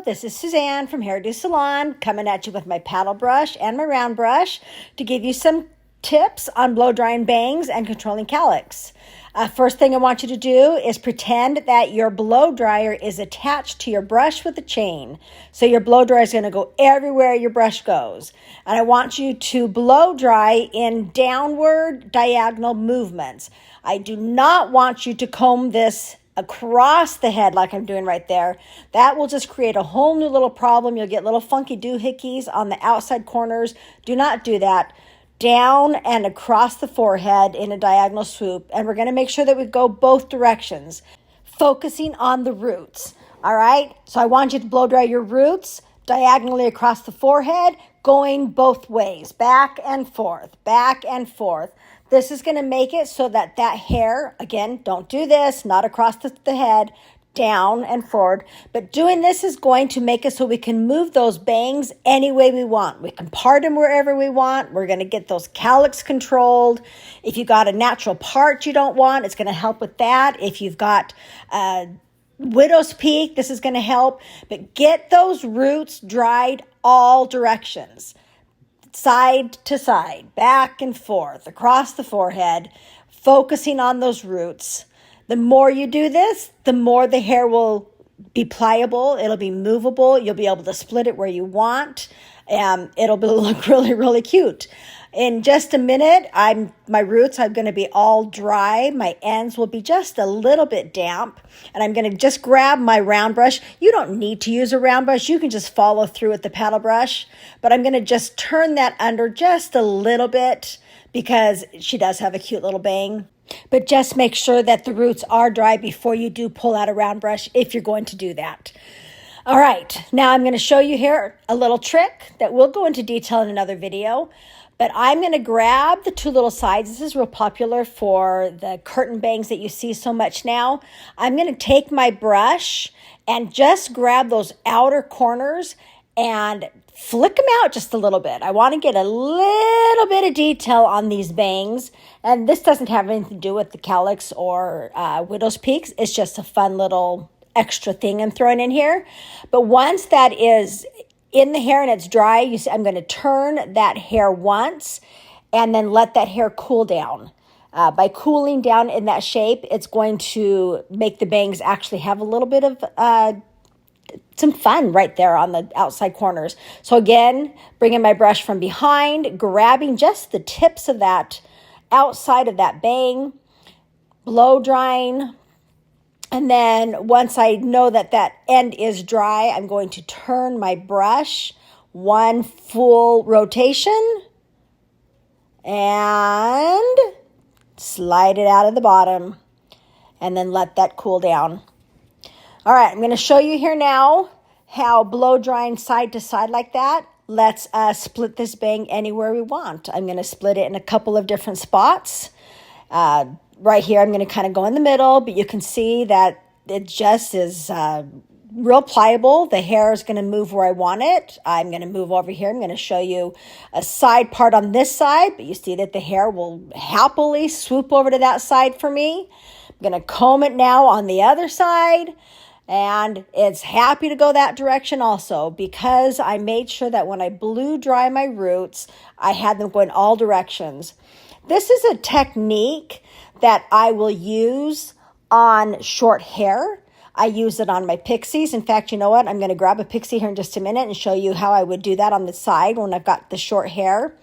this is Suzanne from Hairdo Salon coming at you with my paddle brush and my round brush to give you some tips on blow drying bangs and controlling cowlicks. First thing I want you to do is pretend that your blow dryer is attached to your brush with a chain. So your blow dryer is going to go everywhere your brush goes. And I want you to blow dry in downward diagonal movements. I do not want you to comb this across the head like I'm doing right there. That will just create a whole new little problem. You'll get little funky doohickeys on the outside corners. Do not do that. Down and across the forehead in a diagonal swoop. And we're going to make sure that we go both directions, focusing on the roots. All right. So I want you to blow dry your roots diagonally across the forehead, going both ways, back and forth, back and forth. This is going to make it so that that hair, again, don't do this, not across the head, down and forward. But doing this is going to make it so we can move those bangs any way we want. We can part them wherever we want. We're going to get those cowlicks controlled. If you got a natural part you don't want, it's going to help with that. If you've got widow's peak, this is going to help. But get those roots dried all directions. Side to side, back and forth, across the forehead, focusing on those roots. The more you do this, the more the hair will be pliable. It'll be movable. You'll be able to split it where you want. It'll look really, really cute. In just a minute, my roots are going to be all dry. My ends will be just a little bit damp. And I'm going to just grab my round brush. You don't need to use a round brush. You can just follow through with the paddle brush. But I'm going to just turn that under just a little bit because she does have a cute little bang. But just make sure that the roots are dry before you do pull out a round brush if you're going to do that. All right, now I'm going to show you here a little trick that we'll go into detail in another video. But I'm going to grab the two little sides. This is real popular for the curtain bangs that you see so much now. I'm going to take my brush and just grab those outer corners and flick them out just a little bit. I want to get a little bit of detail on these bangs. And this doesn't have anything to do with the cowlicks or widow's peaks. It's just a fun little extra thing I'm throwing in here. But once that is in the hair and it's dry, you see, I'm going to turn that hair once and then let that hair cool down. By cooling down in that shape, it's going to make the bangs actually have a little bit of some fun right there on the outside corners. So again, bringing my brush from behind, grabbing just the tips of that outside of that bang, blow drying. And then once I know that that end is dry, I'm going to turn my brush one full rotation and slide it out of the bottom and then let that cool down. All right, I'm going to show you here now how blow drying side to side like that. Let's split this bang anywhere we want. I'm going to split it in a couple of different spots. Right here, I'm going to kind of go in the middle, but you can see that it just is real pliable. The hair is going to move where I want it. I'm going to move over here. I'm going to show you a side part on this side, but you see that the hair will happily swoop over to that side for me. I'm going to comb it now on the other side, and it's happy to go that direction also because I made sure that when I blew dry my roots, I had them going all directions. This is a technique that I will use on short hair. I use it on my pixies. In fact, you know what? I'm going to grab a pixie here in just a minute and show you how I would do that on the side when I've got the short hair.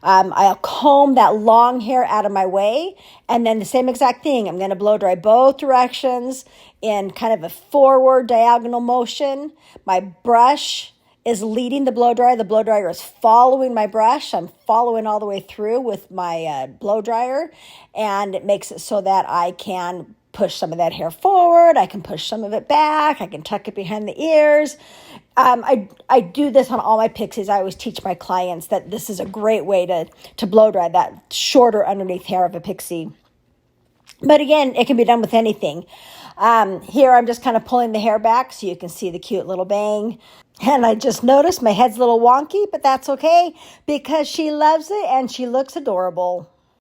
I'll comb that long hair out of my way. And then the same exact thing. I'm going to blow dry both directions in kind of a forward diagonal motion. My brush is leading the blow dryer. The blow dryer is following my brush. I'm following all the way through with my blow dryer, and it makes it so that I can push some of that hair forward. I can push some of it back. I can tuck it behind the ears. I do this on all my pixies. I always teach my clients that this is a great way to blow dry that shorter underneath hair of a pixie. But again, it can be done with anything. Here I'm just kind of pulling the hair back so you can see the cute little bang. And I just noticed my head's a little wonky, but that's okay because she loves it and she looks adorable.